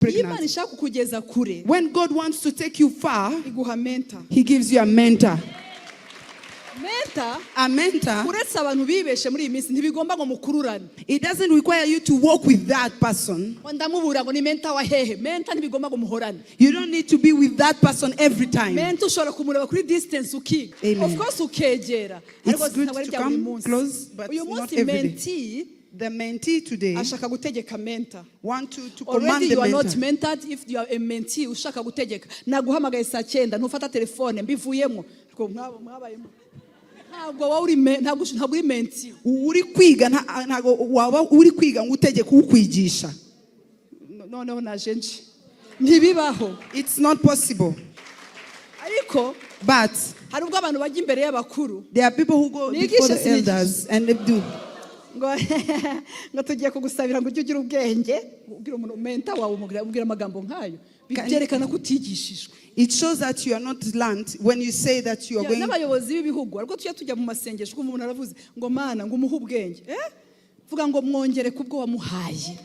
pregnant. When God wants to take you far, iguha mentor. He gives you a mentor. A mentor. It doesn't require you to walk with that person. You don't need to be with that person every time. Amen. Of course, it's good to come close, but not every day. The mentee today want to command the you are mentor. not mentored. If you are a mentee, ushaka gutegeka. Naguhamagaye saa 9 ntufata telefone mbivuyemo. Ntabwo uri mentee. Uri kwiga ntago waba uri kwiga ngutegeka ukwigisha. No najenje. Ntibibaho. It's not possible. Ariko but hari ubwo abantu bajya imbere y'abakuru. There are people who go before the elders and they do. Ngo tugiye kugusabira ngo ujye ugira ubwenge ugira umuntu mentor wawe umubwira amagambo nkayo byerekana kutigishijwe. It shows that you are not learned when you say that you are going. N'abayobozi b'ibihugu ariko tujya mu masengesho ko umuntu aravuze ngo mana ngo umuhe ubwenge vuga ngo mwongere kubwo wamuhaye.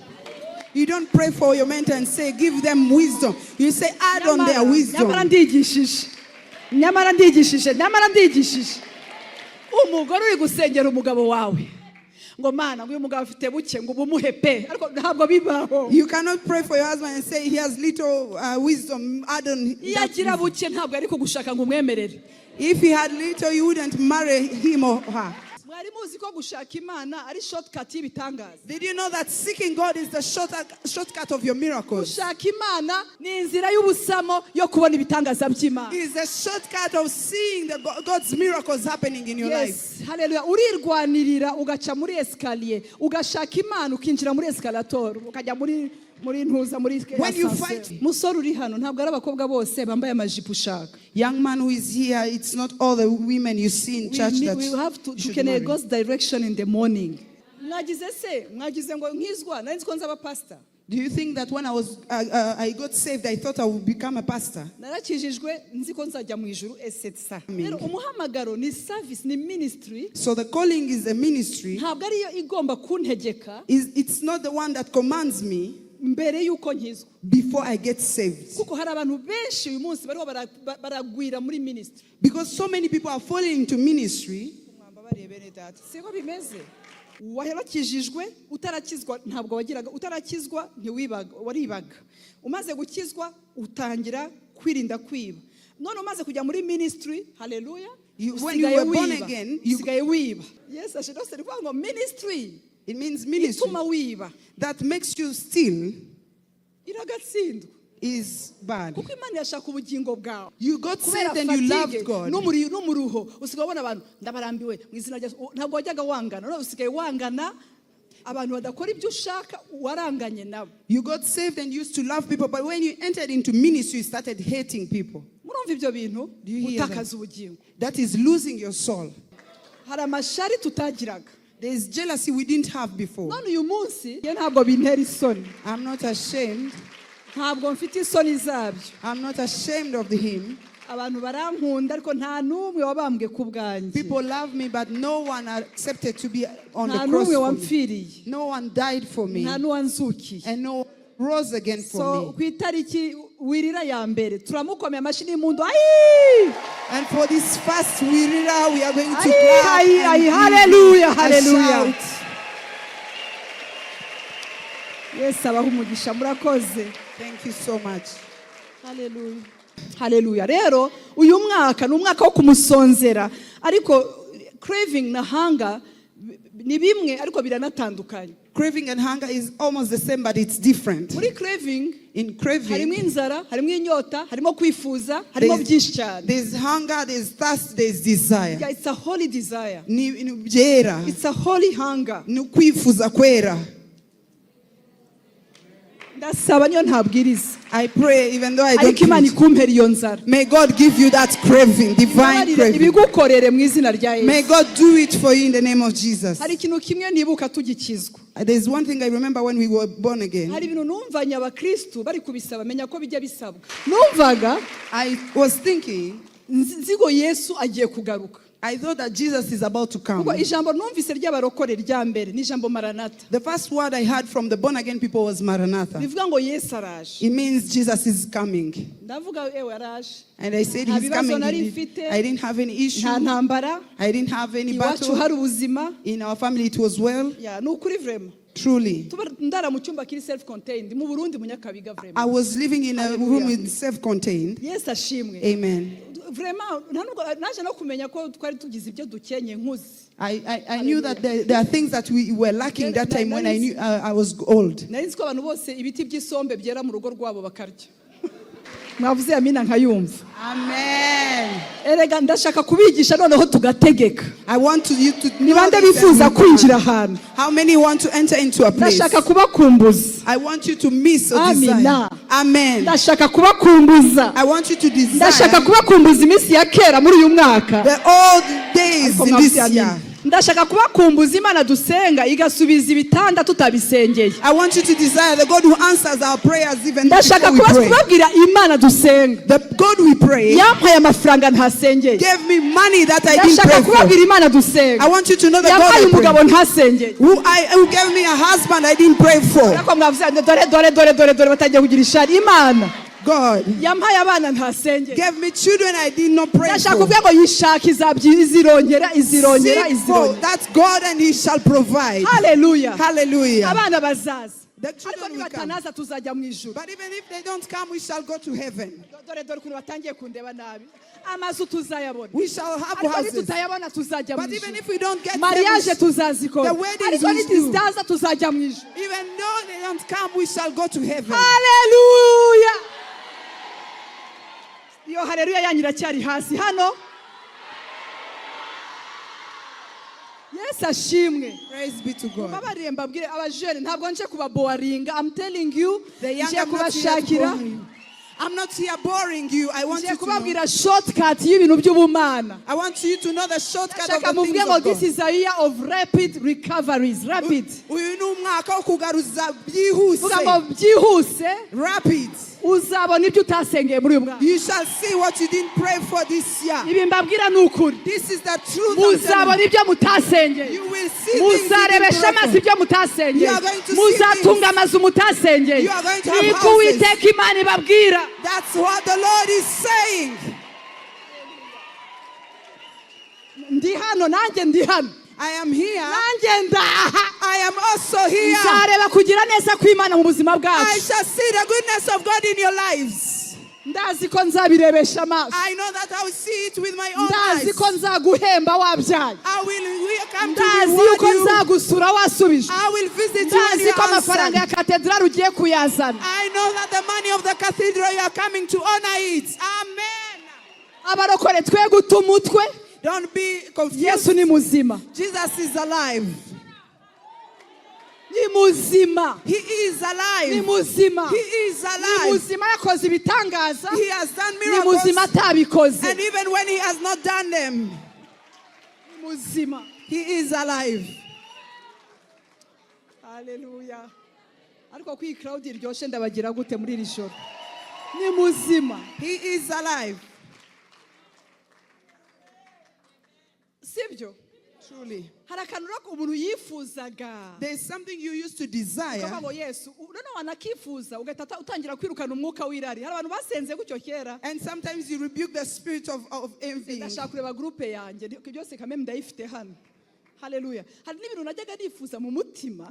You don't pray for your mentor and say give them wisdom. You say add on their wisdom. Nyamara ndigishije umugore uri gusengera umugabo wawe ngo mana ngo uyu mugabo afite buke ngo bumuhe pe ariko ntabwo bibaho. You cannot pray for your husband and say he has little wisdom, add on. Yagira buke ntabwo ari kugushaka ngo umwemerere. If he had little, you wouldn't marry him or her. Did you know that seeking God is the shortcut of your miracles? It is the shortcut of seeing God's miracles happening in your life. Hallelujah. When you fight, young man who is here, it's not all the women you see in church that we have to marry. God's direction in the morning. Do you think that when I got saved, I thought I would become a pastor? So the calling is a ministry. It's not the one that commands me before I get saved. Because so many people are falling into ministry. Warakijijwe utarakizwa ntabwo wagiraga utarakizwa waribaga umaze gukizwa utangira kwirinda kwiba none umaze kujya muri ministry. Hallelujah. When you were born again, you wiba. Yes, I should also say ministry. It means ministry that makes you steal is bad. You got saved and you loved God. You got saved and used to love people, but when you entered into ministry, you started hating people. Do you hear that? That is losing your soul. There is jealousy we didn't have before. I'm not ashamed. I'm not ashamed of him. People love me, but no one accepted to be on the cross for me. No one died for me. And no one rose again for me. And for this first wirira, we are going to clap. Hallelujah, hallelujah. Yes, thank you so much. Hallelujah. Hallelujah. Rero uyu mwaka numwaka wo kumusonzera ariko craving na hunger ni bimwe ariko biranatandukanye. Craving and hunger is almost the same, but it's different. Muri craving, in craving, harimo inzara, harimo inyota, harimo kwifuza, harimo byinshi cyane. There's hunger, there's thirst, there's desire. Yeah, it's a holy desire. It's a holy hunger. Ni kwifuza kwera. I pray even though I don't preach. May God give you that craving, divine craving. May God do it for you in the name of Jesus. There's one thing I remember when we were born again. I was thinking, I thought that Jesus is about to come. The first word I heard from the born again people was Maranatha. It means Jesus is coming. And I said he's coming. I didn't have any issue. I didn't have any battle. In our family it was well. Truly. I was living in a room with self-contained. Amen. I knew that there are things that we were lacking that time when I knew I was old. Amen. I want you to know how many want to enter into a place. I want you to miss or desire. Amen. I want you to desire the old days in this year. Ndashaka kubakumbuza Imana dusenga igasubiza ibitanda tutabisengeye. I want you to desire the God who answers our prayers even ndashaka kubabwira Imana dusenga. The God we pray yampaye amafaranga ntasengeye. Gave me money that I didn't pray for. Ndashaka kubabwira Imana dusenga. I want you to know the God I pray. umugabo ntasengeye. Who gave me a husband I didn't pray for. dore batagiye kugira ishari Imana. God gave me children I did not pray for. Seek for that's God and He shall provide. Hallelujah. Hallelujah. The children will come. But even if they don't come, we shall go to heaven. We shall have houses. But even if we don't get them, the weddings will do. Even though they don't come, we shall go to heaven. Hallelujah. Yo haleluya yanyu iracyari hasi hano. Yes ashimwe. Praise be to God. Mabariye mbabwire abajene ntabwo nje kubaboringa. I'm telling you the young kubashakira. I'm not here boring you. I want you to know. Shortcut y'ibintu by'ubumana. I want you to know the shortcut of the things of God. This is a year of rapid recoveries. Rapid. Uyu ni umwaka wo kugaruza byihuse. Vuga ngo byihuse. Rapid. Uzabona ibyo utasengeye muri uyu mwaka. You shall see what you didn't pray for this year. Ibi mbabwira n'ukuri. This is the truth. Muzabona ibyo mutasengeye. You will see things you didn't muzarebesha amaso ibyo mutasengeye. Muzatunga amazu mutasengeye. You are going to have houses. Imana ibabwira. That's what the Lord is saying. Ndi hano nanjye ndi hano. I am here. I am also here. I shall see the goodness of God in your lives. I know that I will see it with my own eyes. I will come to reward you. I will visit you when you are answered. I know that the money of the cathedral you are coming to honor it. Amen. Don't be confused. Jesus is alive. He is alive. He is alive. He has done miracles. And even when He has not done them, He is alive. Hallelujah. He is alive. Truly. There is something you used to desire. And sometimes you rebuke the spirit of envy. Hallelujah.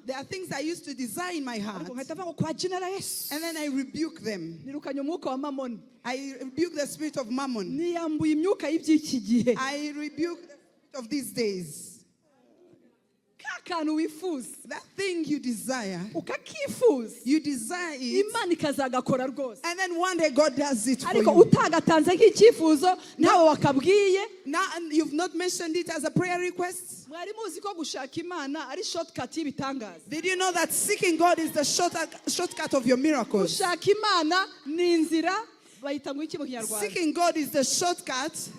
There are things I used to desire in my heart. And then I rebuke them. I rebuke the spirit of mammon. I rebuke the spirit of these days. That thing you desire, you desire it, and then one day God does it for you. Now you've not mentioned it as a prayer request. Did you know that seeking God is the shortcut of your miracles? Seeking God is the shortcut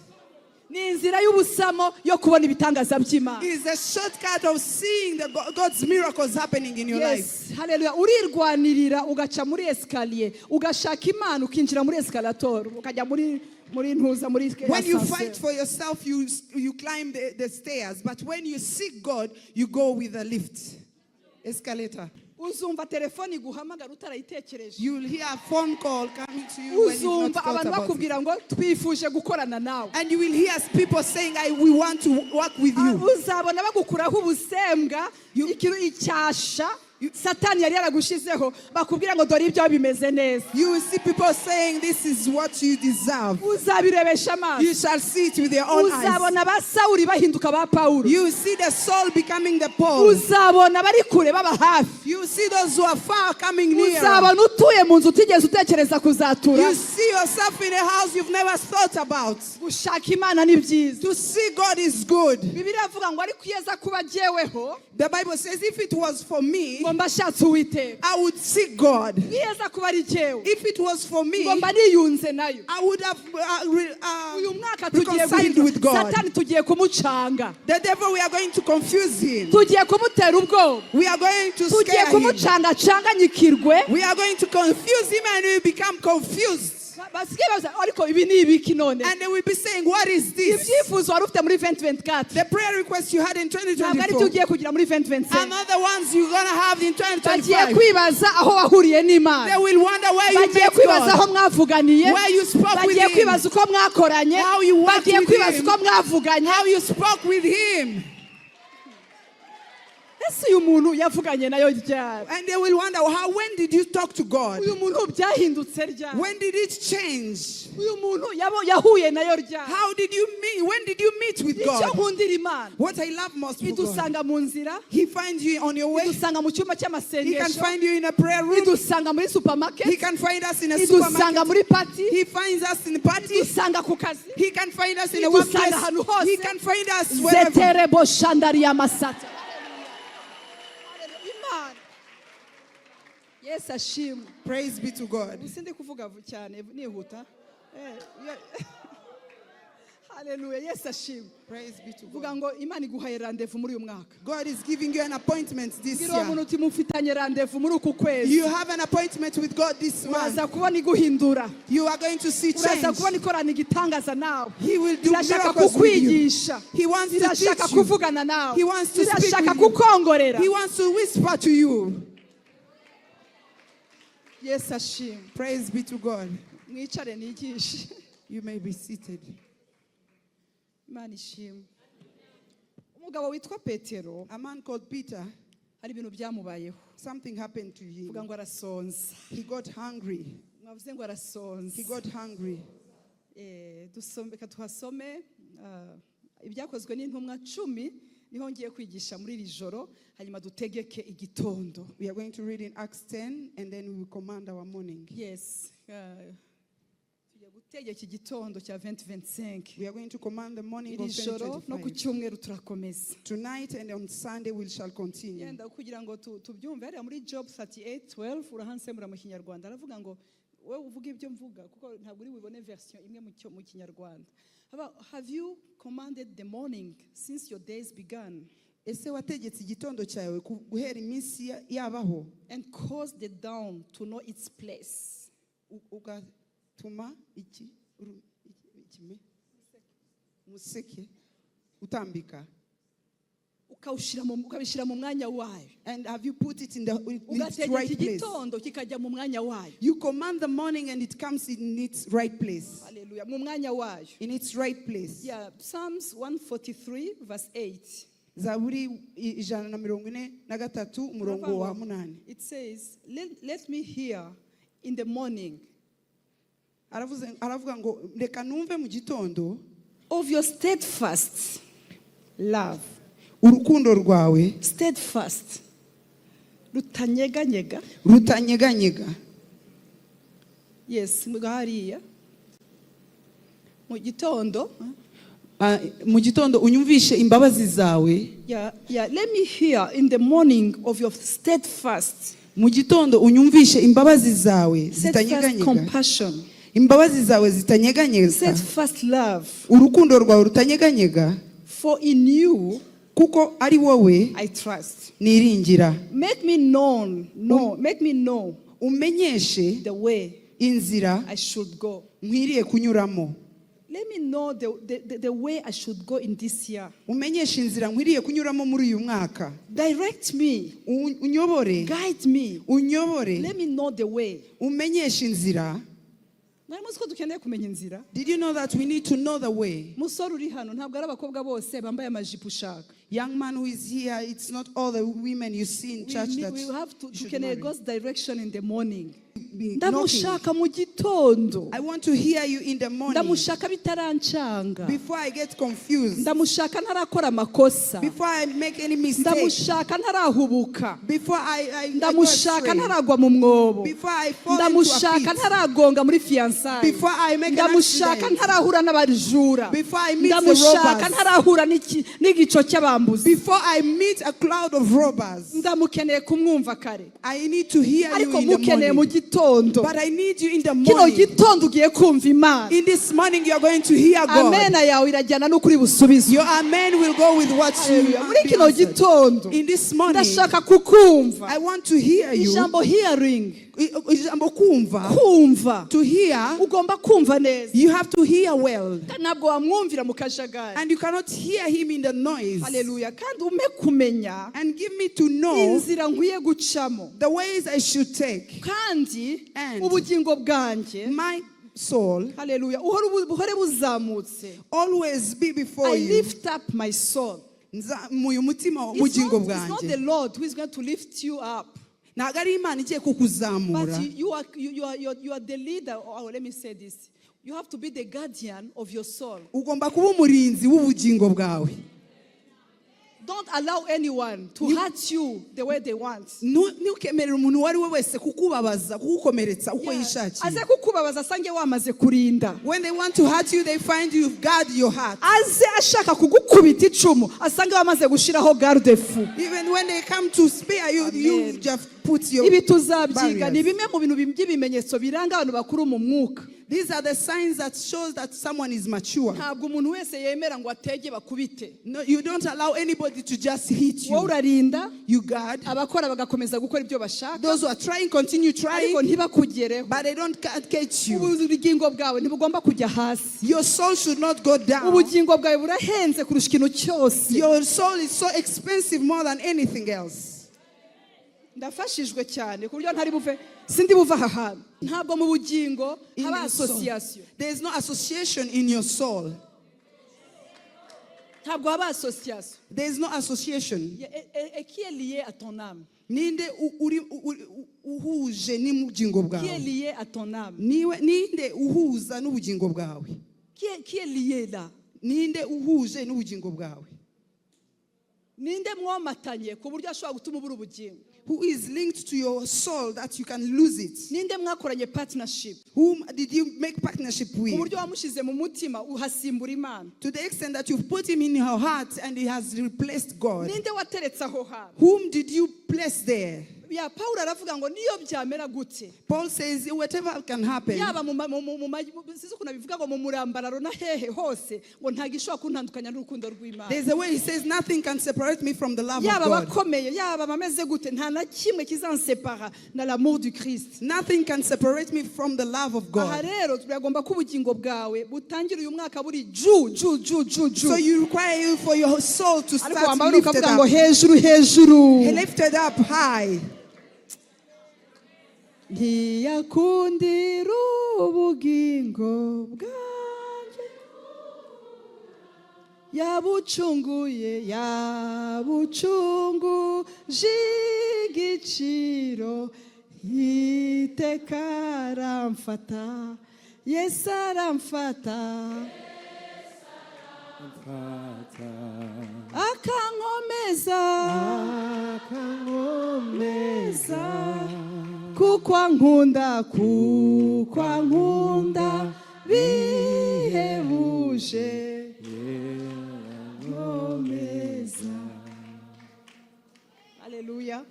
ni inzira y'ubusamo yo kubona ibitangaza by'Imana. It is a shortcut of seeing God's miracles happening in your life. Hallelujah. Urirwanirira ugaca muri escalier, ugashaka Imana ukinjira muri escalator, ukajya muri ntuza muri escalator. When you fight for yourself, you climb the stairs, but when you seek God, you go with the lift, escalator. Uzumva telefoni guhamagara utarayitekereje. You will hear a phone call coming to you when you've not thought about it. ngo twifuje gukorana nawe. And you will hear people saying, we want to work with you. Uzabona bagukuraho ubusembwa, ikiru icyasha. Satani yari yaragushizeho bakubwira ngo dore ibyo bimeze neza. You will see people saying this is what you deserve. Uzabirebesha amaso. You shall see it with your own eyes. Uzabona ba Sauli bahinduka ba Paulo. You will see the Saul becoming the Paul. Uzabona bari kure baba hafi. You will see those who are far coming near. Uzabona utuye mu nzu utigeze utekereza kuzatura. You see yourself in a house you've never thought about. Gushaka Imana ni byiza. To see God is good. Bibiliya avuga ngo ariko yeza kuba jeweho. The Bible says if it was for me, I would seek God. If it was for me, I would have reconciled with God. The devil, we are going to confuse him. We are going to scare him. We are going to confuse him and he will become confused. And they will be saying, what is this? The prayer request you had in 2024 and other ones you're going to have in 2025. They will wonder where you met God, where you spoke with him, how you worked with him, how you spoke with him. And they will wonder, when did you talk to God? When did it change? How did you meet? When did you meet with God? What I love most with God, He finds you on your way. He can find you in a prayer room. He can find us in a supermarket. He finds us in a party. He can find us in a workplace. He can find us wherever. Yes, ashimwe. Praise be to God. Usinde kuvuga cyane nihuta. Hallelujah. Yes, ashimwe. Praise be to God. Vuga ngo Imana iguhaye rendezvous muri uyu mwaka. God is giving you an appointment this year. Mufitanye rendezvous muri uku kwezi. You have an appointment with God this month. Waza kubona iguhindura. You are going to see change. Waza kubona ikorana igitangaza nawe. He will do miracles with you. He wants to teach you. Kuvugana nawe. He wants to speak with you. He wants to whisper to you. Yes, ashim. Praise be to God. Mwicare nigishe. You may be seated. Manishim. Umugabo witwa Petero, a man called Peter, hari ibintu byamubayeho. Something happened to him. Vuga ngo arasonza. He got hungry. Mwavuze ngo arasonza. He got hungry. Tuhasome ibyakozwe n'intumwa 10 niho ngiye kwigisha muri iri joro hanyuma dutegeke igitondo. We are going to read in Acts 10 and then we will command our morning. Yes. Tujya gutegeka igitondo cya 2025. We are going to command the morning of 2025. No ku cyumweru turakomeza. Tonight and on Sunday we shall continue. Yenda kugira ngo tubyumve ari muri Job 38:12 urahansemura mu Kinyarwanda aravuga ngo we uvuga ibyo mvuga kuko ntabwo uri bubone version imwe mu Kinyarwanda. Have you commanded the morning since your days began? Ese wategetse igitondo cyawe guhera iminsi yabaho? And caused the dawn to know its place. Ugatuma museke utambika. Ukabishira mu mwanya wayo. And have you put it in its right place? Kikajya mu mwanya wayo. You command the morning and it comes in its right place. Hallelujah. Mu mwanya wayo. In its right place. Yeah, Psalms 143 verse 8. Zaburi 143 umurongo wa 8. It says, let me hear in the morning. Aravuga ngo reka numve mu gitondo of your steadfast love. Urukundo rwawe steadfast rutanyeganyega. Yes, mugahariya mu gitondo unyumvishe imbabazi zawe. Yeah, let me hear in the morning of your steadfast. Mu gitondo unyumvishe imbabazi zawe zitanyeganyega. Compassion. imbabazi zawe zitanyeganyega. Steadfast love. Urukundo rwawe rutanyeganyega. For in you, kuko ari wowe, I trust. Niringira. Make me know. Umenyeshe the way inzira I should go. nkwiriye kunyuramo. Let me know the way I should go in this year. Umenyeshe inzira nkwiriye kunyuramo muri uyu mwaka. Direct me. Unyobore. Guide me. Unyobore. Let me know the way. Umenyeshe inzira. Did you know that we need to know the way? Young man who is here, it's not all the women you see in church that we have to God's direction in the morning. I want to hear you in the morning. Before I get confused. Before I make any mistake. Before I before I fall into a pit. Before I make an accident. Before I meet the robbers. Before I meet a cloud of robbers. I need to hear you in the morning. But I need you in the morning. In this morning you are going to hear God. Your amen will go with what you are. In this morning I want to hear you. To hear, you have to hear well. And you cannot hear him in the noise. Hallelujah. And give me to know the ways I should take. And my soul, hallelujah, always be before I you. lift up my soul. It's not the Lord who is going to lift you up. But you are the leader. Oh, let me say this. You have to be the guardian of your soul. Don't allow anyone to hurt you the way they want. When they want to hurt you, they find you guard your heart. Even when they come to spare you, you just put your barriers. These are the signs that shows that someone is mature. No, you don't allow anybody to just hit you. You guard. Those who are trying, continue trying, but they don't catch you. Your soul should not go down. Your soul is so expensive more than anything else. Ndafashijwe cyane ku buryo ntari buve sindi buva aha hantu ntabwo mu bugingo haba association. There is no association in your soul. Ntabwo haba association. There is no association. Qui est lié à ton âme? Ninde uhuje n'ubugingo bwawe? Qui est lié à ton âme? Ninde uhuza n'ubugingo bwawe? Qui est lié là? Ninde uhuje n'ubugingo bwawe? Ninde mwomatanye ku buryo ashobora gutuma ubura ubugingo? Who is linked to your soul that you can lose it? Ninde mwakoranye partnership? Whom did you make partnership with? Ku buryo wamushize mu mutima uhasimbura Imana. To the extent that you've put him in your heart and he has replaced God. Ninde wateretse aho hantu? Whom did you place there? Ya Paul aravuga ngo niyo byamera gute. Paul says whatever can happen. Yaba sizo kuna bivuga ngo mu murambararo na hehe hose ngo ntagishobora kuntandukanya n'urukundo rw'Imana. There's a way he says nothing can separate me from the love of God. Yaba bakomeye yaba bameze gute nta na kimwe kizansepara na l'amour du Christ. Nothing can separate me from the love of God. Aha rero turagomba ko ubugingo bwawe butangira uyu mwaka buri ju. So you require for your soul to start lifted up. Hejuru. Lifted up high. Ntiyakundira ubugingo bwanjye yabucunguje igiciro iteka aramfata Yesu aramfata akankomeza kuko ankunda bihebuje Hallelujah.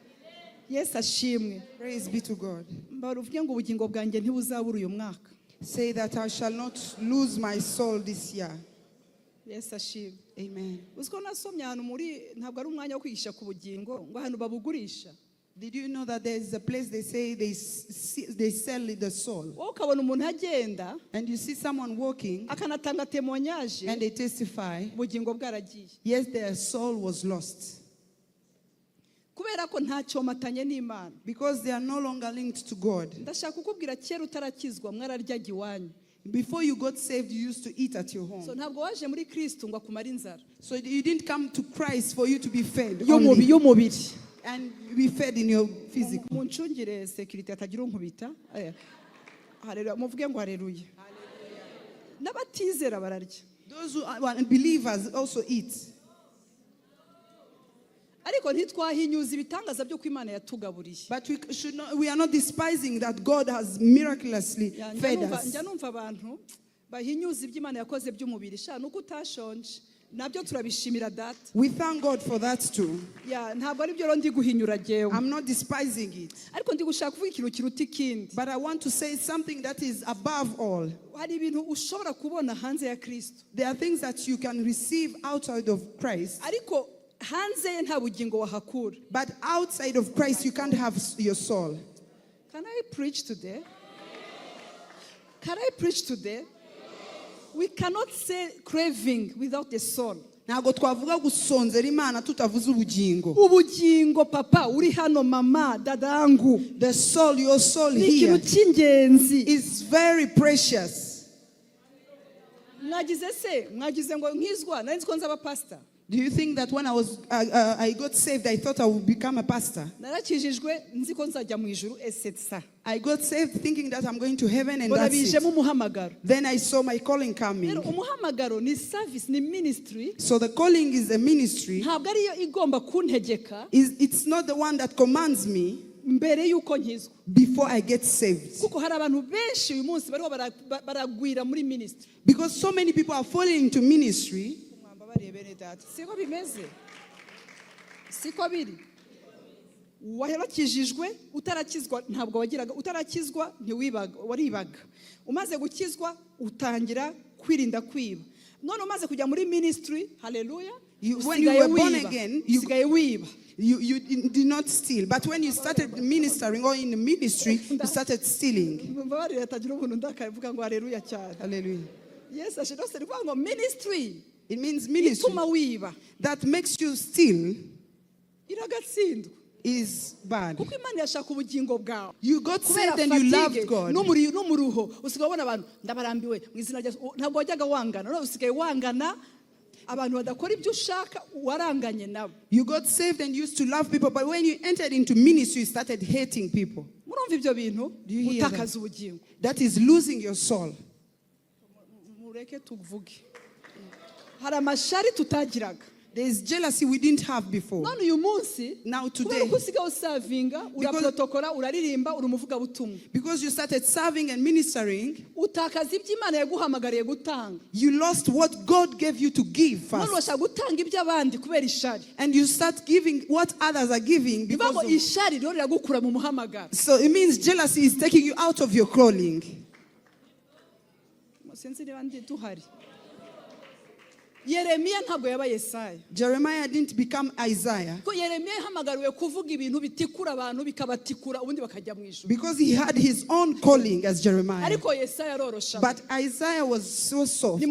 Yes ashimwe. Praise be to God. Mbaruvuge ngo ubugingo bwanjye ntibuzabura uyu mwaka. Say that I shall not lose my soul this year. Yes, ashimwe. Amen. Uziko nasomye ahantu muri ntabwo ari umwanya wo kwigisha ku bugingo ngo ahantu babugurisha. Did you know that there is a place they say they sell the soul? Ukabona umuntu agenda And you see someone walking akanatanga témoignage and they testify, bugingo bwaragiye. yes, their soul was lost. Kubera ko ntacyo matanye n'Imana. Because they are no longer linked to God. Ndashaka kukubwira kera utarakizwa mwararyaga iwanyu. Before you got saved, you used to eat at your home. So ntabwo waje muri Kristo ngo akumare inzara. So you didn't come to Christ for you to be fed only. Y'umubiri. And be fed in your physical. Munchungire security atagira unkubita. Haleluya. Muvuge ngo haleluya. N'abatizera bararya. Those who are believers also eat. Ariko ntitwahinyuza ibitangaza byo kw'Imana yatugaburiye. But we are not despising that God has miraculously fed us. Njya numva abantu bahinyuza iby'Imana yakoze by'umubiri sha nuko utashonje. Nabyo turabishimira data. We thank God for that too. Ntabwo ari byo ndi guhinyura jewe. I'm not despising it. Ariko ndi gushaka kuvuga ikintu kiruta ikindi. But I want to say something that is above all. Hari ibintu ushobora kubona hanze ya Kristo. There are things that you can receive outside of Christ. Ariko hanze ye nta bugingo wahakura. But outside of Christ you can't have your soul. Can I preach today? Can I preach today? We cannot say craving without the soul. Ntabwo twavuga gusonzera Imana tutavuze ubugingo. Ubugingo papa uri hano mama dadangu. The soul, your soul here is very precious. Mwagize ngo nkizwa nari nzi ko nzaba pastor. Do you think that when I got saved, I thought I would become a pastor? I got saved thinking that I'm going to heaven and that's it. Then I saw my calling coming. So the calling is a ministry. It's not the one that commands me before I get saved. Because so many people are falling into ministry. Siko biri waherakijijwe utarakizwa ntabwo wagiraga utarakizwa waribaga umaze gukizwa utangira kwirinda kwiba none umaze kujya muri ministry hallelujah when you were born again you did not steal, but when you started ministering or in the ministry you started stealing. Hallelujah. Yes, I should also say ministry. It means ministry that makes you steal is bad. You got saved and you loved God. You got saved and used to love people, but when you entered into ministry, you started hating people. Do you hear that? That is losing your soul. There is jealousy we didn't have before. Now today, because you started serving and ministering, you lost what God gave you to give first. And you start giving what others are giving. So it means jealousy is taking you out of your calling. Jeremiah didn't become Isaiah because he had his own calling as Jeremiah. But Isaiah was so soft. He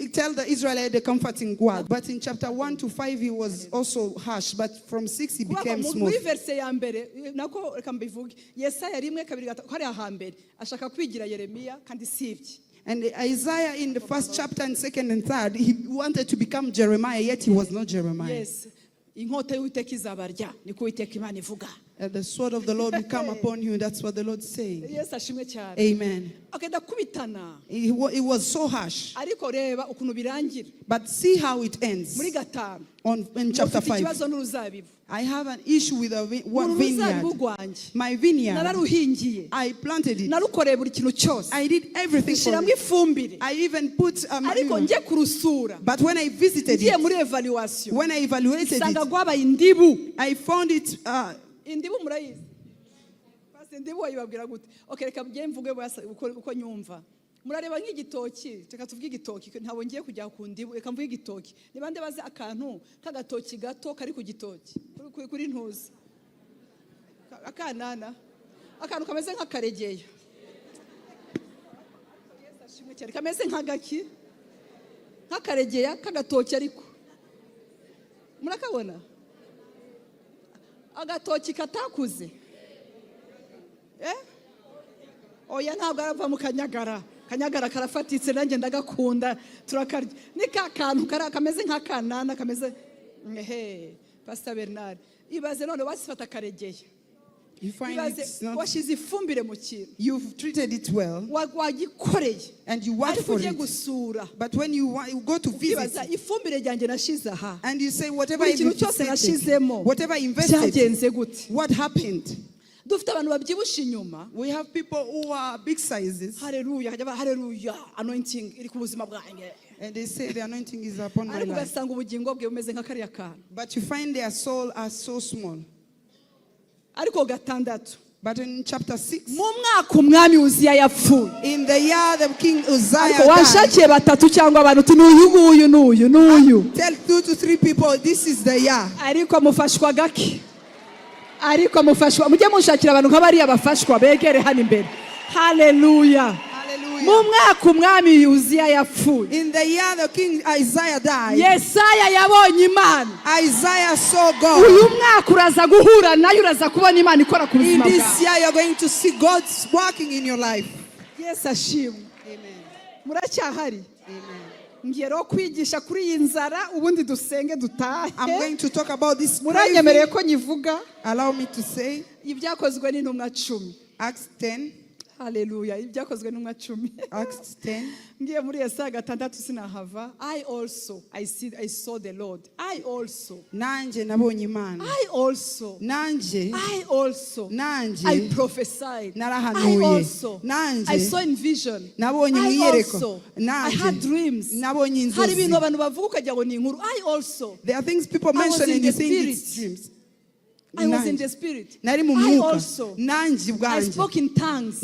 tell the Israelites the comforting word. But in chapter 1 to 5 he was also harsh. But from 6 he became smooth. And Isaiah in the first chapter and second and third, he wanted to become Jeremiah, yet he was not Jeremiah. Yes. And the sword of the Lord will come upon you. That's what the Lord is saying. Yes, amen. It was so harsh. But see how it ends. In chapter 5. I have an issue with one vineyard. My vineyard. I planted it. I did everything for it. I even put but when I visited it, when I evaluated it, I found it Ndibo yibabwira gute? Okay, reka mgiye mvuge uko nyumva. Murareba nk'igitoki, reka tuvuge igitoki, ntabo ngiye kujya ku ndibo, reka mvuge igitoki. Niba nde baze akantu k'agatoki gato kari ku gitoki, kuri ntuzi. Akanana. Akantu kameze nk'akaregeya. Kameze nk'agaki. Nk'akaregeya k'agatoki ariko. Murakabona? Agatoki katakuze. Oya ntabwo arava mu kanyagara. Kanyagara karafatitse nanjye ndagakunda turakarya. Ni kantu kameze nk'akanana kameze Pastor Bernard. Ibaze none wasifata karegeya. You find it's not, washize ifumbire mu kintu. You've treated it well. Wagikoreye. And you work for it. But when you go to visit, ifumbire ryanjye nashize aha. And you say whatever I invested, what happened? Dufite abantu babyibusha inyuma. We have people who are big sizes. Hallelujah, hallelujah, anointing iri ku buzima bwanjye. And they say the anointing is upon my life. But you find their soul are so small. But in chapter 6, in the year the King Uzziah died, tell 2 to 3 people, this is the year. Hallelujah. In the year the King Isaiah died, Isaiah saw God. In this year you're going to see God working in your life. Yes, Ashim. Amen. Amen. I'm going to talk about this. Allow me to say Acts 10. Hallelujah. Acts 10. I saw the Lord. I also I prophesied. I saw in vision. I had dreams. There are things people mention and you think it's dreams. I was in the spirit. I also. I spoke in tongues.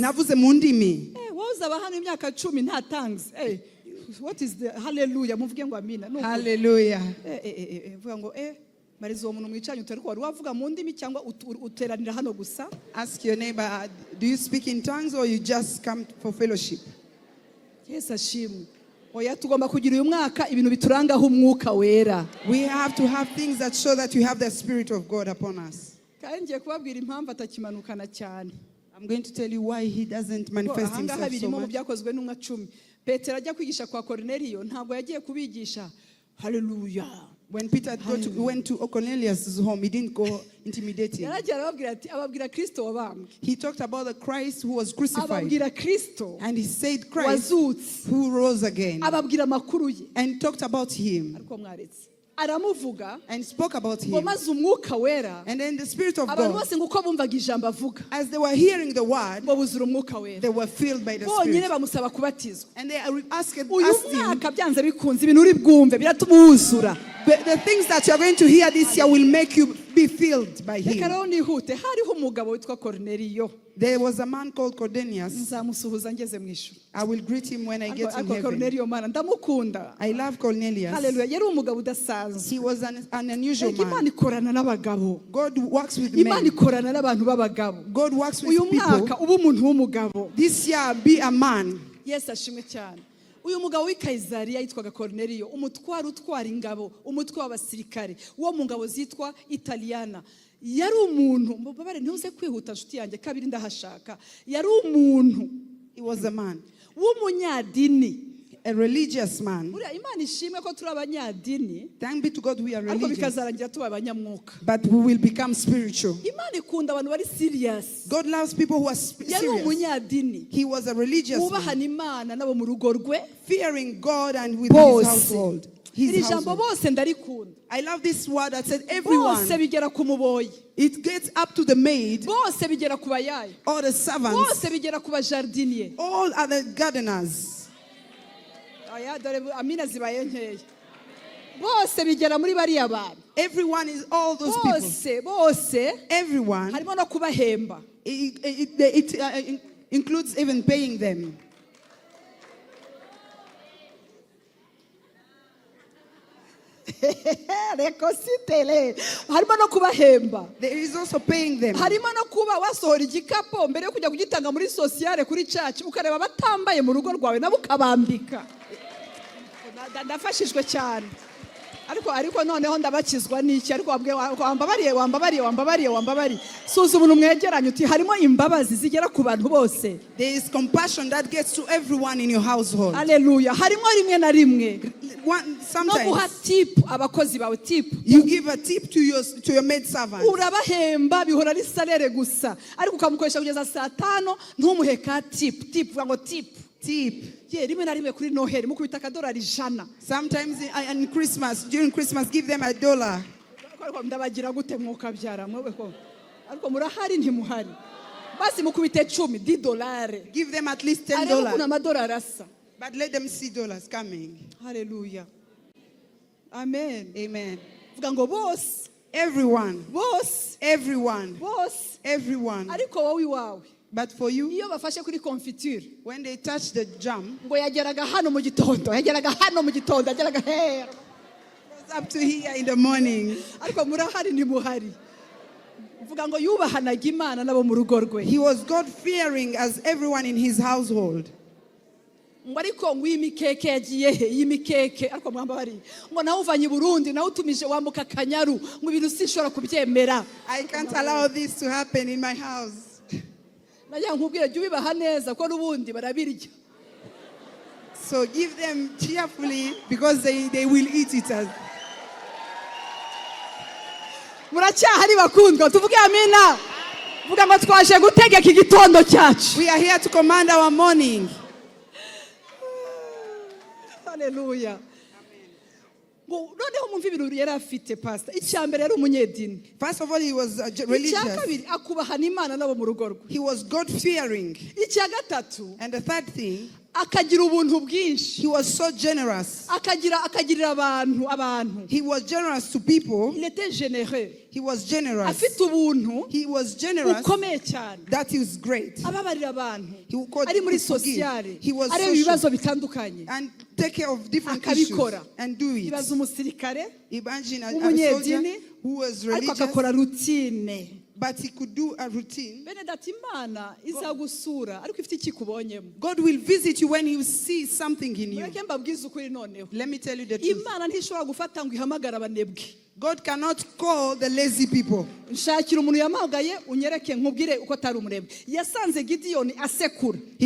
What is the hallelujah? Hallelujah. Ask your neighbor, do you speak in tongues or you just come for fellowship? Yes, Ashim. We have to have things that show that you have the Spirit of God upon us. I'm going to tell you why he doesn't manifest himself so much. Hallelujah. When Peter went to Cornelius' home, he didn't go intimidating. He talked about the Christ who was crucified. And he said Christ who rose again. And talked about him. And spoke about him. And then the Spirit of God, as they were hearing the word, they were filled by the Spirit. And they asked him, the things that you're going to hear this year will make you be filled by him. There was a man called Cornelius. I will greet him when I get in heaven. I love Cornelius. He was an unusual man. God works with men. God works with people. This year, be a man. Yes, ashimwe. Uyu mugabo w'Ikayizariya yitwaga Cornelio, umutwaro utwara ingabo, umutwe w'abasirikare wo mu ngabo zitwa Italiana. Yari umuntu, mbabare ntuze kwihuta nshuti yanjye kabiri ndahashaka. Yari umuntu. He was a man. W'umunyadini. A religious man. Thank be to God we are religious. But we will become spiritual. God loves people who are serious. He was a religious man. Fearing God and with his household. I love this word that said everyone. It gets up to the maid. All the servants. All other gardeners. bose bigera muri bariya bantu. Everyone is all those people. Bose everyone. harimo no kubahemba. It includes even paying them. harimo no kubahemba. There is also paying them. harimo no kuba wasohora igikapo mbere yo kujya kugitanga muri sociale kuri church ukareba batambaye mu rugo rwawe nabo ukabambika. Ndafashijwe cyane. ariko noneho ndabakizwa n'iki ariko wambabariye suza umuntu mwegeranye uti harimo imbabazi zigera ku bantu bose. There is compassion that gets to everyone in your household. Hallelujah. harimo rimwe na rimwe sometimes no guha tip abakozi bawe tip. You give a tip to your maid servant. urabahemba bihora ari salary gusa ariko ukamukoresha kugeza saa 5 ntumuhe ka tip ngo tip. rimwe na rimwe kuri Noheli mukubita $100 100. Sometimes in Christmas, during Christmas, give them $1. ndabagira gute mwuka byara mwe ko ariko murahari ntimuhari basi mukubite $10. Give them at least $10. kuna $1 asa. But let them see dollars coming. Hallelujah. Amen. Amen. vuga ngo bose everyone. ariko wowe iwawe. But for you, iyo bafashe kuri confiture, when they touch the jam, ngo yageraga hano mu gitondo, yageraga here. Goes up to here in the morning. Ariko murahari ni muhari. Vuga ngo yubahanaga Imana nabo mu rugo rwe. He was God fearing as everyone in his household. Ngo ariko ngo imikeke yagiye he imikeke ariko mwambabari ngo nawe uvanye Burundi nawe utumije wambuka Kanyaru ngo ibintu sinshobora kubyemera. I can't allow this to happen in my house. So give them cheerfully because they will eat it as. We are here to command our morning. Hallelujah. First of all, he was religious. He was God-fearing. And the third thing, he was so generous. He was generous to people. He was generous. He was generous. That is great. He was social. And take care of different issues and do it. Imagine a soldier who was religious, but he could do a routine. God will visit you when he sees something in you. Let me tell you the truth. God cannot call the lazy people. He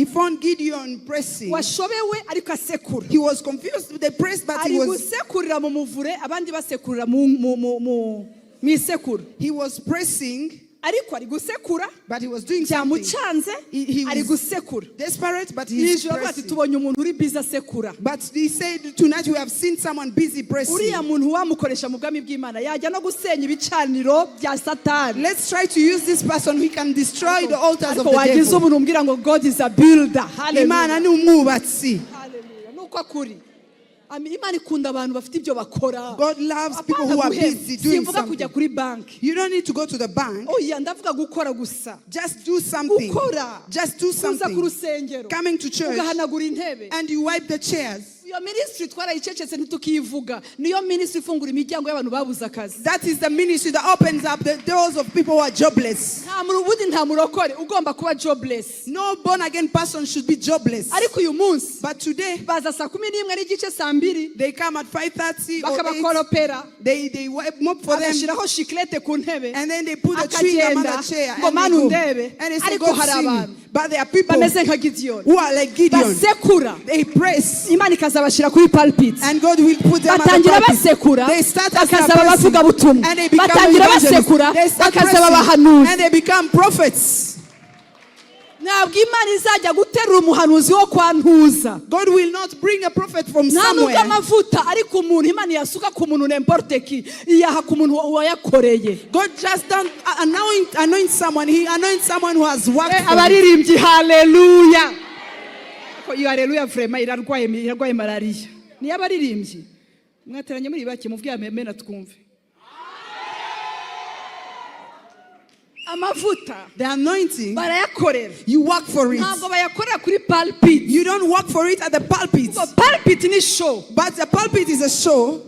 found Gideon pressing. He was confused with the press, but he was pressing. But he was doing something. He was desperate, but he was pressing. But he said, tonight we have seen someone busy pressing. Let's try to use this person who can destroy the altars of the devil. God is a builder. Hallelujah. God loves people who are busy doing something. You don't need to go to the bank. Just do something. Just do something. Coming to church and you wipe the chairs. That is the ministry that opens up the doors of people who are jobless. No born again person should be jobless. But today, they come at 5:30 or 8. They mop for them. And then they put a tree on the chair. And they say, go see me. But there are people who are like Gideon. They press. And God will put them at the pulpit. They start as pressing. And they become evangelists. They start pressing. And they become prophets. God will not bring a prophet from somewhere. God just don't anoint someone. He anoints someone who has worked for him. Hallelujah. Mwateranye muri bake muvuge amena twumve. Amavuta, the anointing, barayakorera. You work for it. Ntabwo bayakorera kuri pulpit. You don't work for it at the pulpit. Pulpit ni show. But the pulpit is a show.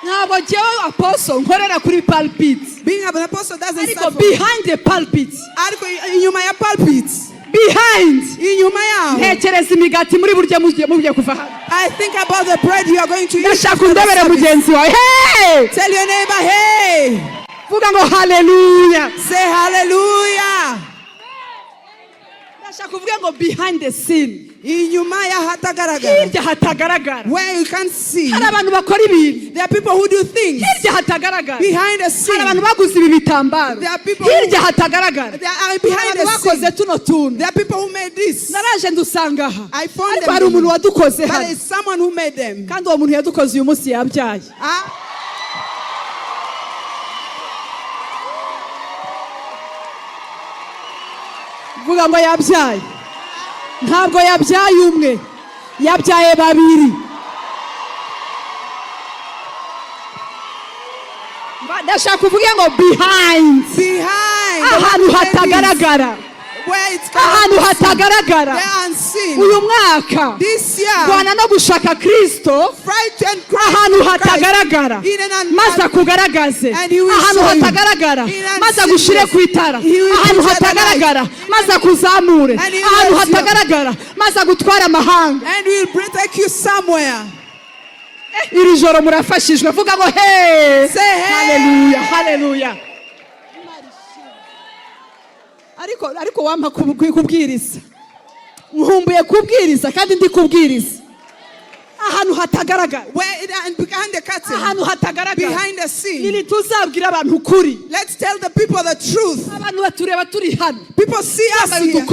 Ntabwo jewe apostle nkorera kuri pulpit. Being an apostle doesn't start behind the pulpit. Ariko inyuma ya pulpit. Behind. Inyuma yaho. Ntekereza imigati muri burya mugiye kuva hano. I think about the bread you are going to eat. Ndashaka undebere mugenzi wawe. Hey! Tell your neighbor, hey! Vuga ngo hallelujah. Say hallelujah. Ndashaka kuvuga ngo behind the scene. Inyuma ya hatagaragara. Hirya hatagaragara. Where you can't see. Hari abantu bakora ibintu. There are people who do things. Hirya hatagaragara. Behind the scene. Hari abantu baguze ibi bitambaro. There are people. Hirya hatagaragara. They are behind the scene. Bakoze tuno tuntu. There are people who made this. Naraje ndusanga aha. I found them. Hari umuntu wadukoze hano. There is someone who made them. Kandi uwo muntu yadukoze uyu munsi yabyaye. Vuga ngo yabyaye. Ntabwo yabyaye umwe. Yabyaye babiri. Ndashaka kuvuga ngo behind. Ahantu hatagaragara. Ahantu hatagaragara. Uyu mwaka Bwana no gushaka Kristo ahantu hatagaragara maze kugaragaze ahantu hatagaragara maze gushire kwitara ahantu hatagaragara maze kuzamure ahantu hatagaragara maze gutwara amahanga and we will take you somewhere. Iri joro murafashijwe vuga ngo hey, say hey. Hallelujah, hallelujah. Ariko wampa kubwiriza. Nkumbuye kubwiriza kandi ndi kubwiriza. Ahantu hatagaragara. Behind the curtain. Ahantu hatagaragara. Behind the scene. Nili tuzabwira abantu ukuri. Let's tell the people the truth. Abantu batureba turi hano. People see us here.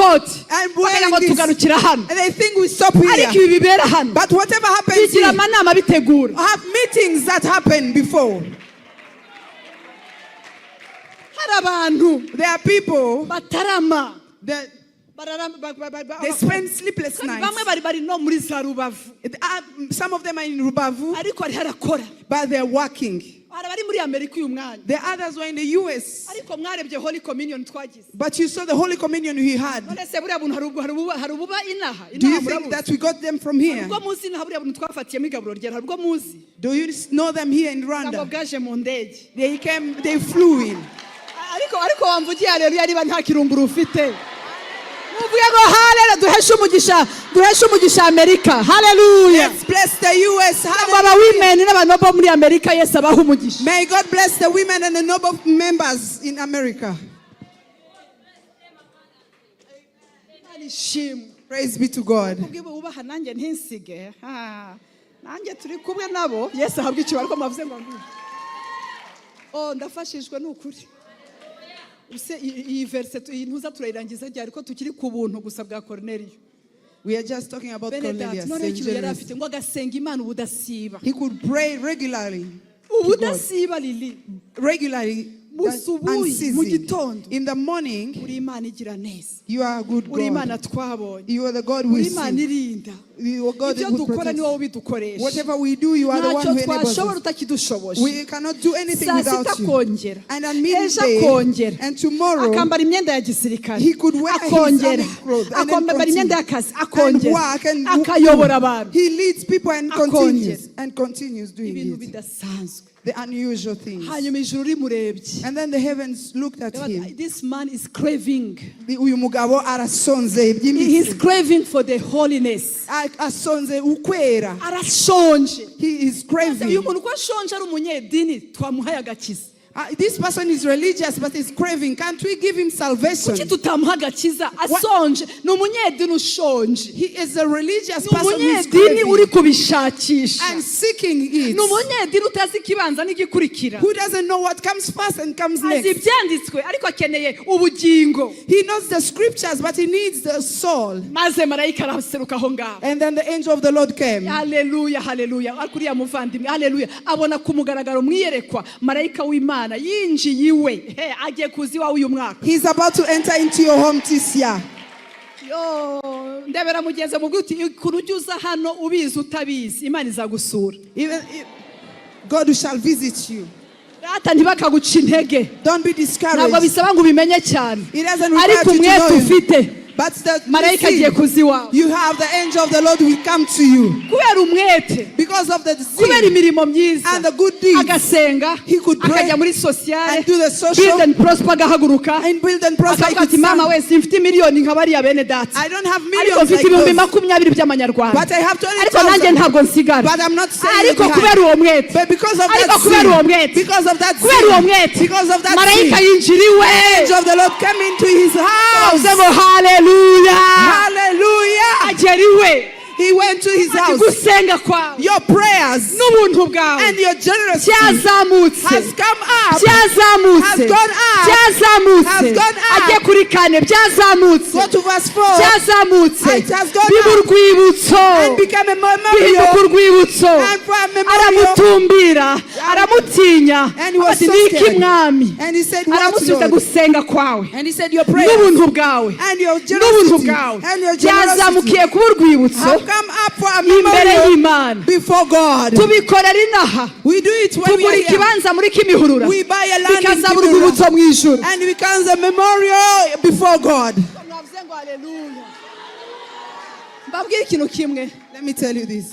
And wearing and they think we stop here. Ariko ibi bibera hano. But whatever happens here, amanama bitegura. Have meetings that happen before. There are people that they spend sleepless nights. Some of them are in Rubavu, but they're working. The others were in the US. But you saw the Holy Communion we had. Do you think that we got them from here? Do you know them here in Rwanda? They flew in. Ariko wamvugiye haleluya niba nta kirunguru ufite. Muvuye ngo haleluya duheshe umugisha Amerika. Hallelujah. Let's bless the US. Aba women n'abantu bo muri Amerika Yesu abaha umugisha. May God bless the women and the noble members in America. Praise be to God. Ubaha nanjye ntinsige. Nanjye turi kumwe nabo. Yesu ahabwa icyubahiro ko mavuze ngo ndafashijwe n'ukuri. We are just talking about Cornelius. He could pray regularly. Regularly. In the morning, you are a good God. You are the God we see. You are God who protects. Whatever we do, you are the one who enables us. We cannot do anything without you. And on midday, and tomorrow, he could wear his army clothes and work and he leads people and continues doing it. The unusual things. And then the heavens looked at him. This man is craving. He is craving for the holiness. He is craving. This person is religious but is craving. Can't we give him salvation? He is a religious person who is craving and seeking it. Who doesn't know what comes first and comes next? He knows the scriptures but he needs the soul. And then the angel of the Lord came. Hallelujah, hallelujah. Hallelujah. He's about to enter into your home this year. Yo, ndebera mugenze mu guti kurujuza hano ubizi utabizi Imana izagusura. Even God shall visit you. Rata ntibakaguca intege. Don't be discouraged. Ntabwo bisaba ngo ubimenye cyane. It doesn't require you to know. Ariko umwete ufite. But you have the angel of the Lord will come to you. Because of the zeal and the good deeds, he could pray and do the social, build and prosper, and build and prosper. I don't have millions like those, but I have 20,000. But I'm not saying behind. But because of that zeal, because of that zeal, the angel of the Lord came into his house. Hallelujah. Hallelujah. He went to his house. Your prayers and your generosity has come up, has gone up. Go to verse 4. It has gone up and become a memorial. And for a memorial. And he was so scared. And he said, what, Lord? And he said, your prayers and your generosity have come up for a memorial before God. We do it when we are here. We buy a land in Kimihurura, and it becomes a memorial before God. Let me tell you this.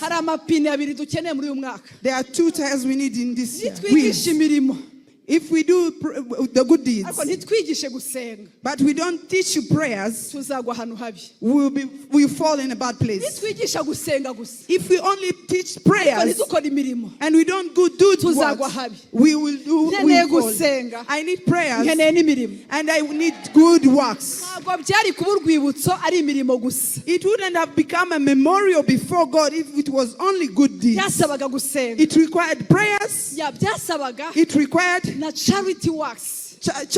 There are 2 tires we need in this year. If we do the good deeds, but we don't teach you prayers, we'll fall in a bad place. If we only teach prayers and we don't do works, we will fall. I need prayers and I need good works. It wouldn't have become a memorial before God if it was only good deeds. It required prayers. It required charity works. Yes,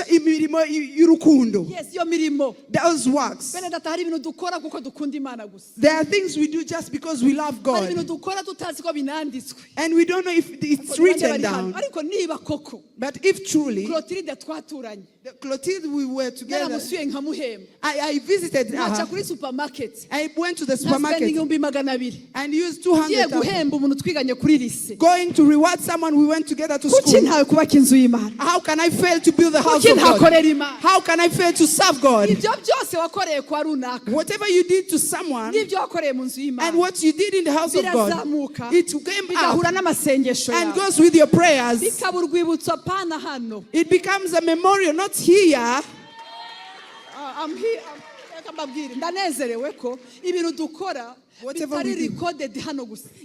your mirimo. Those works. There are things we do just because we love God. And we don't know if it's written down. But if truly, Clotilde, we were together. I visited her. I went to the supermarket and used 200,000. Going to reward someone we went together to school. How can I fail to build the house of God? How can I fail to serve God? Whatever you did to someone and what you did in the house of God, it came up and goes with your prayers. It becomes a memorial, not here. I'm here. Whatever we do,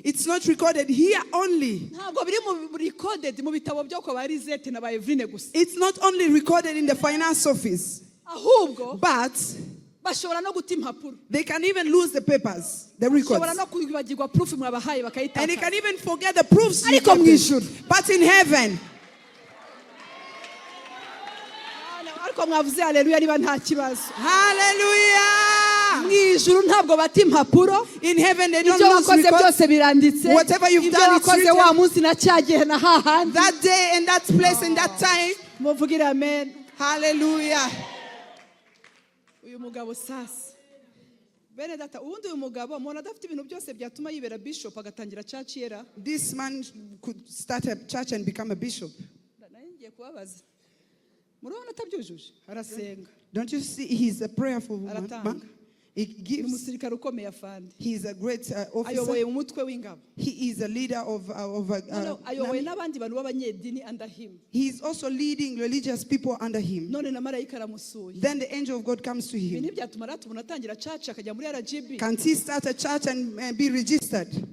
it's not recorded here only. It's not only recorded in the finance office, but they can even lose the papers, the records. And they can even forget the proofs you got them. But in heaven, hallelujah. In heaven they don't lose records. Whatever you've done, it's written. That day and that place and that time. Hallelujah. This man could start a church and become a bishop. Don't you see he's a prayerful man? He gives. He is a great officer. He is a leader of he is also leading religious people under him. Then the angel of God comes to him. Can't he start a church and be registered?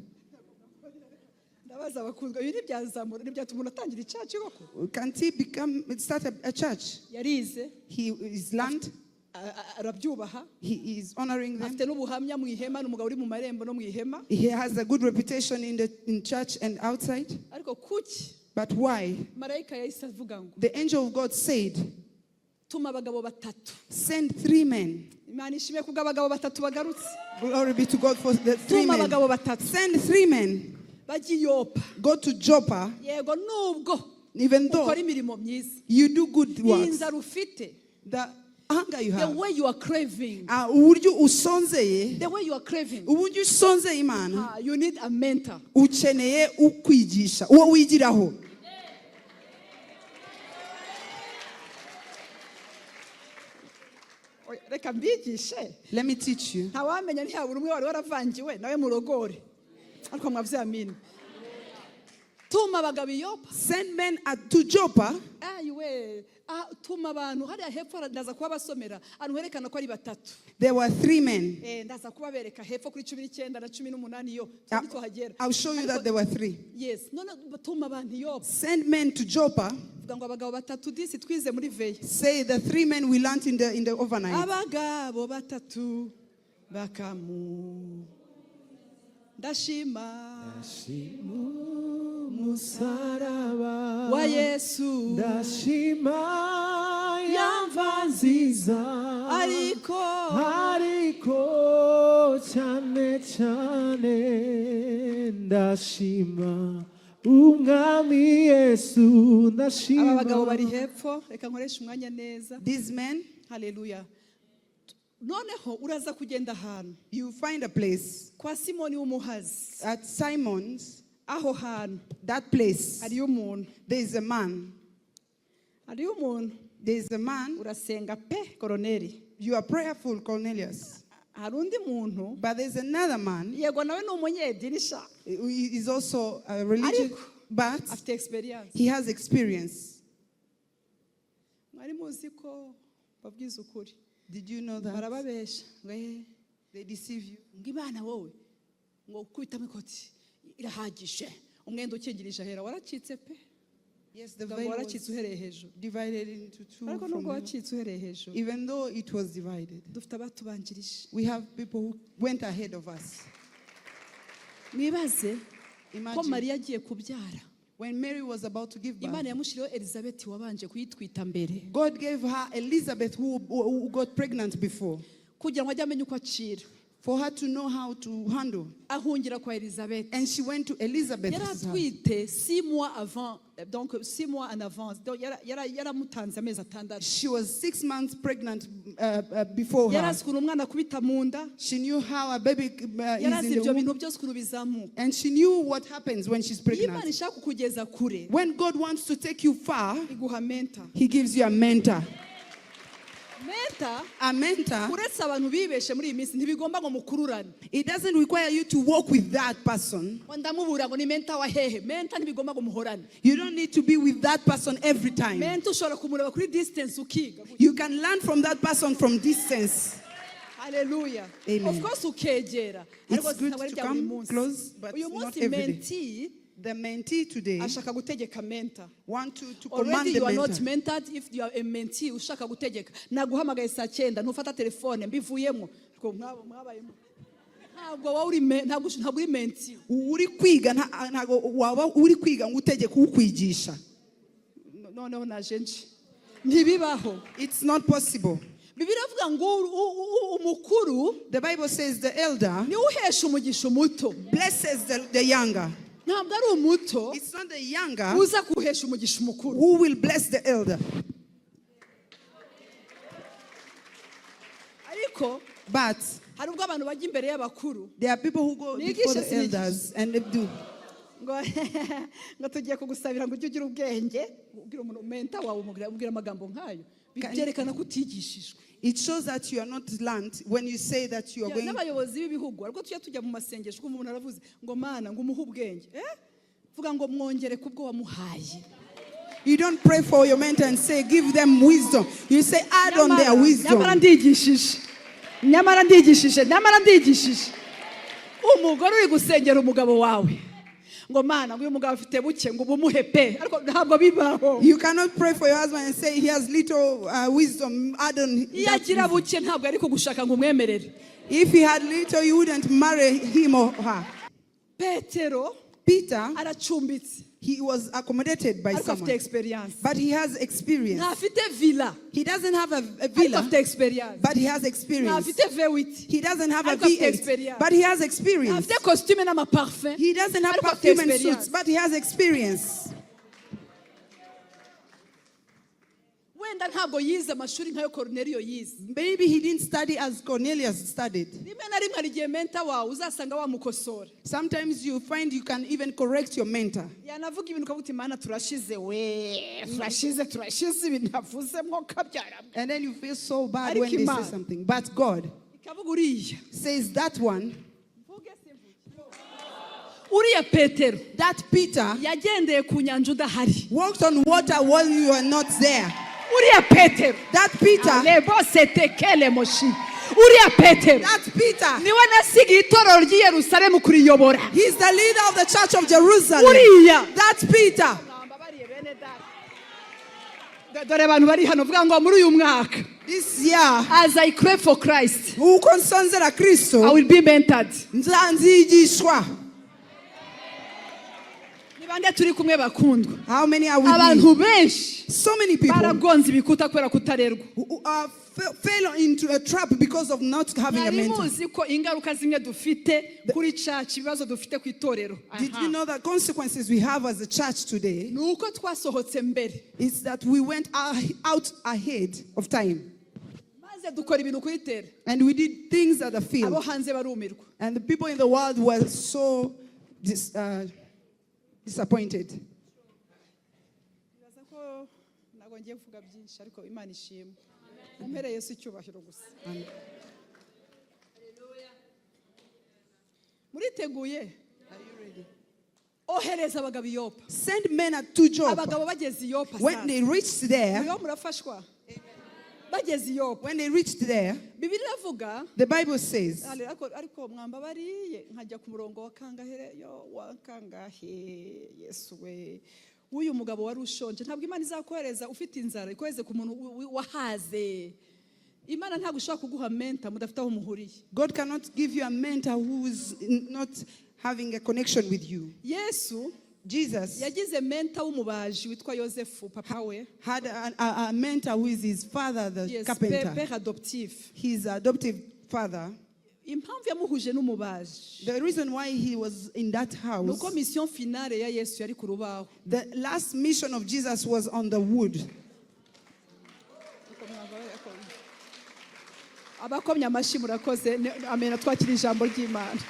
Can't he start a church? He is learned. He is honoring them. He has a good reputation in church and outside. But why? The angel of God said, send 3 men. Glory be to God for the 3 men. Send 3 men. Go to Joppa. Even though you do good works, the hunger you have. The way you are craving. Uburyo usonzeye. The way you are craving. Uburyo usonzeye Imana. You need a mentor. Ukeneye ukwigisha. Uwo wigiraho. Let me teach you. Send men to Joppa. There were 3 men. I'll show you that there were 3. Yes. Send men to Joppa. Say the 3 men we learned in the overnight. Musaraba wa Yesu ndashima yamva nziza ariko cyane cyane ndashima umwami Yesu ndashima. Abagabo bari hepfo reka nkoresha umwanya neza. These men, hallelujah. Noneho uraza kugenda ahantu. You find a place. Kwa Simoni w'umuhazi. At Simon's. Aho hantu. That place. Hariyo umuntu. There is a man. Hariyo umuntu. There is a man. Urasenga pe Koroneli. You are prayerful, Cornelius. Harundi muntu. But there is another man. Yego nawe n'umunyedini sha. He is also a religious, but after experience. He has experience. Mwari muzi ko babwiza ukuri. Did you know that? Barababesha. They deceive you. Ngibana wowe. Ngo kwitamo ikoti irahagije. Umwenda ukingirije hera waracitse pe. Yes, the veil was divided into 2 from you. Even though it was divided. We have people who went ahead of us. Imagine when Mary was about to give birth, God God gave her Elizabeth who got pregnant before, for her to know how to handle. And she went to Elizabeth. 6 mois avant, donc 6 mois en avance. Donc she was 6 months pregnant before her. She knew how a baby is in the womb. And she knew what happens when she's pregnant. When God wants to take you far, He gives you a mentor. A mentor. It doesn't require you to walk with that person. You don't need to be with that person every time. You can learn from that person from distance. Hallelujah. Amen. Of course, it's good to come close, but not every day. The mentee today want to command the you are mentor. not mentored. If you are a mentee, ushaka gutegeka. Naguhamagaye saa 9 ntufata telefone mbivuyemo. Ntabwo uri mentee. Uri kwiga ntago waba uri kwiga ngutegeka ukwigisha. No najenje. Ntibibaho. It's not possible. The Bible says the elder blesses the younger. It's not the younger who will bless the elder. But there are people who go before the elders and they do. It shows that you are not learned when you say that you are going. You don't pray for your mentor and say, give them wisdom. You say, add on their wisdom. You cannot pray for your husband and say he has little wisdom. Add on that wisdom. If he had little, you wouldn't marry him or her. Peter, he was accommodated by someone, but he has experience. He doesn't have a villa, but he has experience. He doesn't have a V8, but he has experience. He doesn't have perfume and suits, but he has experience. Maybe he didn't study as Cornelius studied. Sometimes you find you can even correct your mentor. And then you feel so bad when they say something. But God says that one, that Peter walked on water while you are not there. That Peter, that Peter, he's the leader of the church of Jerusalem. That Peter. This year, as I crave for Christ, I will be mentored. How many are with me? So many people who fell into a trap because of not having a mentor. Did you know the consequences we have as a church today is that we went out ahead of time. And we did things at the field. And the people in the world were so disappointed. Send men to Joppa. When they reached there, the Bible says, uyu mugabo wari ushonje ntabwo Imana izakohereza ufite inzara ikohereze ku muntu wahaze. Imana ntabwo ishobora kuguha mentor mudafite aho muhuriye. God cannot give you a mentor who is not having a connection with you. Jesus yagize mentor w'umubaji witwa Yosefu papa we. Had a mentor who is his father, the carpenter. Père adoptif. His adoptive father. Impamvu yamuhuje n'umubaji. The reason why he was in that house. Nuko mission finale ya Yesu yari ku rubaho. The last mission of Jesus was on the wood. Abakomye amashyi murakoze. Amena twakira ijambo ry'Imana.